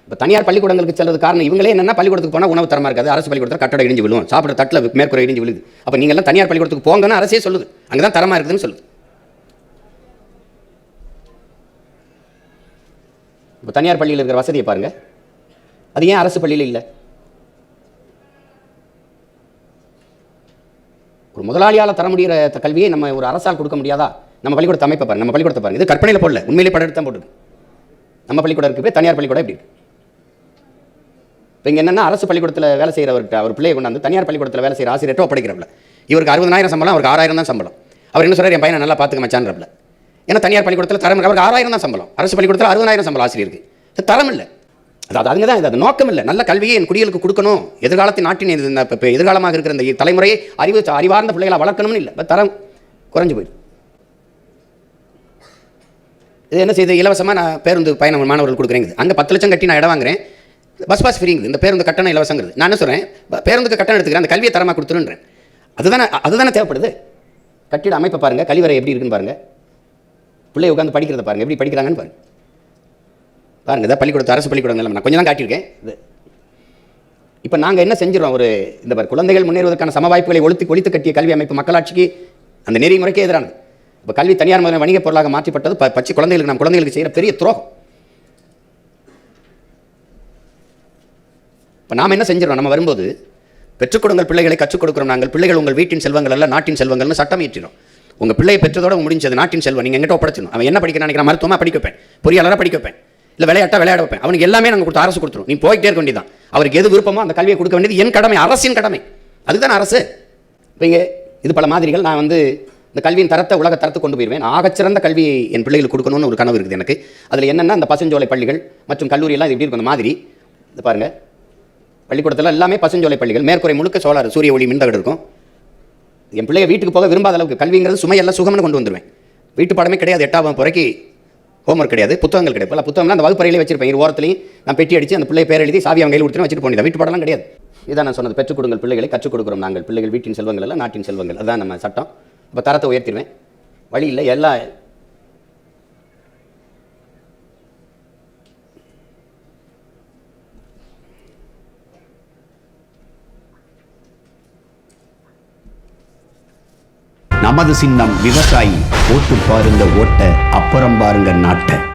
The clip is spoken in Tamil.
இப்போ தனியார் பள்ளிக்கூடங்களுக்கு செல்வது காரணம் இவங்களே என்னென்னா பள்ளிக்கூடத்துக்கு போனால் உணவு தரமாக இருக்காது, அரசு பள்ளிக்கூடத்தில் கட்டடம் இடிஞ்சு விழுவும், சாப்பிட்ற தட்டில் மேற்கூரை இடிஞ்சு விழுது. அப்போ நீங்கள்லாம் தனியார் பள்ளிக்கூடத்துக்கு போங்கன்னு அரசே சொல்லுது, அங்கே தான் தரமாக இருக்குதுன்னு சொல்லுது. இப்போ தனியார் பள்ளியில் இருக்கிற வசதியை பாருங்கள், அது ஏன் அரசு பள்ளியில் இல்லை? ஒரு முதலாளியால் தர முடிகிற கல்வியை நம்ம ஒரு அரசால் கொடுக்க முடியாதா? நம்ம பள்ளிக்கூடத்தை அமைப்பை பாருங்க, நம்ம பள்ளிக்கூடத்தை பாருங்க, இது கற்பனையில் போடல, உண்மையிலே படம் எடுத்து தான் போட்டுருக்கு. நம்ம பள்ளிக்கூடம் இருக்குது, தனியார் பள்ளிக்கூடம் எப்படி இருக்கு? இப்போ இங்கே என்னென்னா அரசு பள்ளிக்கூடத்தில் வேலை செய்கிறவர்கிட்ட அவர் பிள்ளையை கொண்டாந்து தனியார் பள்ளிக்கூடத்தில் வேலை செய்கிற ஆசிரியர்கிட்ட ஒப்படைக்கிறப்பல இவருக்கு 60,000 சம்பளம், அவருக்கு 6,000 தான் சம்பளம். அவர் என்ன சொல்கிறார், என் பையனை நல்லா பார்த்துக்க மச்சான்றப்பல. ஏன்னா தனியார் பள்ளிக்கூடத்தில் தரம், அவருக்கு 6,000 தான் சம்பளம், அரசு பள்ளிக்கூடத்தில் 60,000 சம்பளம் ஆசிரியருக்கு. தரம் இல்லை, அதுங்க தான் அது நோக்கம் இல்லை. நல்ல கல்வியை என் குடிகளுக்கு கொடுக்கணும், எதிர்காலத்தின் நாட்டின் இப்போ எதிர்காலமாக இருக்கிற இந்த தலைமுறையை அறிவார்ந்த பிள்ளைகளை வளர்க்கணும்னு இல்லை, தரம் குறைஞ்சு போயிடும். இது என்ன செய்யுது, இலவசமாக நான் பேருந்து பயணம் மாணவர்கள் கொடுக்குறேங்க, அங்கே 10 லட்சம் கட்டி நான் இடம் வாங்குறேன், பஸ் பாஸ் ஃப்ரீங்குது, இந்த பேருந்து கட்டணம் இலவசங்கிறது. நான் என்ன சொல்கிறேன், பேருந்துக்கு கட்டணம் எடுத்துக்கிறேன், அந்த கல்வியை தரமாக கொடுத்துருன்றேன். அதுதானே தேவைப்படுது. கட்டிட அமைப்பை பாருங்கள், கழிவறை எப்படி இருக்குன்னு பாருங்கள், பிள்ளை உட்காந்து படிக்கிறத பாருங்கள், எப்படி படிக்கிறாங்கன்னு பாருங்கள். இதை பள்ளிக்கூடத்து அரசு பள்ளிக்கூடங்கள் நான் கொஞ்சம் தான் காட்டியிருக்கேன். இது இப்போ நாங்கள் என்ன செஞ்சிடறோம், ஒரு இந்த குழந்தைகள் முன்னேறுவதற்கான சம வாய்ப்புகளை ஒழித்து கட்டிய கல்வி அமைப்பு மக்களாட்சிக்கு அந்த நெறிமுறைக்கே எதிரானது. இப்போ கல்வி தனியார் முதல் வணிக பொருளாக மாற்றப்பட்டது பச்சை குழந்தைகளுக்கு, நம்ம குழந்தைகளுக்கு செய்கிற பெரிய துரோகம். இப்போ நாம் என்ன செஞ்சிடறோம், நம்ம வரும்போது பெற்றுக் கொடுங்கள் பிள்ளைகளை, கற்றுக் கொடுக்குறோம் நாங்கள், பிள்ளைகள் உங்கள் வீட்டின் செல்வங்கள் அல்ல நாட்டின் செல்வங்கள்னு சட்டம் இயற்றிடும். உங்கள் பிள்ளையை பெற்றதோட முடிஞ்சது, நாட்டின் செல்வம், நீங்கள் எங்கிட்ட ஒப்படைச்சிடும். அவன் என்ன படிக்கிறான் நினைக்கிறேன், மருத்துவமாக படிக்க வைப்பேன், பொறியாளராக படிக்க வைப்பேன், இல்லை விளையாட்ட விளையாட வைப்பேன், அவனுக்கு எல்லாமே நாங்கள் கொடுத்து அரசு கொடுத்துரும். நீ போய்கிட்டே இருக்க வேண்டியதான், அவருக்கு எது விருப்பமோ அந்த கல்வியை கொடுக்க வேண்டியது என் கடமை, அரசின் கடமை. அதுதான் அரசு. இப்போ இங்கே இது பல மாதிரிகள். நான் இந்த கல்வியின் தரத்தை உலக தரத்தை கொண்டு போயிடுவேன். ஆகச்சிறந்த கல்வியை என் பிள்ளைகளுக்கு கொடுக்கணும்னு ஒரு கனவு இருக்குது எனக்கு. அதில் என்னென்னா அந்த பசுஞ்சோலை பள்ளிகள் மற்றும் கல்லூரியெல்லாம் இது எப்படி இருக்கும், அந்த மாதிரி இது பாருங்கள். பள்ளிக்கூடத்தில் எல்லாமே பசுஞ்சோலை பள்ளிகள், மேற்கூரை முழுக்க சோலார் சூரிய ஒளி மின்தகடு இருக்கும். என் பிள்ளைய வீட்டுக்கு போக விரும்பாத அளவுக்கு கல்விங்கிறது சுமையெல்லாம் சுகம்னு கொண்டு வந்துடுவேன். வீட்டு பாடமே கிடையாது, 8ஆம் வகுப்பு ஹோம்ஒர்க் கிடையாது, புத்தகங்கள் கிடையாது. பல புத்தகம்லாம் அந்த வகுப்பறையிலே வச்சிருப்பேன், இரு ஓரத்துலையும் நான் பெட்டி அடித்து அந்த பிள்ளை பேர் எழுதி சாவி அவங்க கையில் கொடுத்துட்டு வச்சுட்டு போனேன். வீட்டு பாடலாம் கிடையாது. இதான் நான் சொன்னது, பெற்றுக் கொடுங்கள் பிள்ளைகளை, கற்றுக் கொடுக்குறோம் நாங்கள், பிள்ளைகள் வீட்டின் செல்வங்கள் அல்ல நாட்டின் செல்வங்கள். அதுதான் நம்ம சட்டம். இப்போ தரத்தை உயர்த்திடுவேன், வழி இல்லை. எல்லா நமது சின்னம் விவசாயி, ஓட்டு பாருங்க ஓட்ட, அப்புறம் பாருங்க நாட்டை.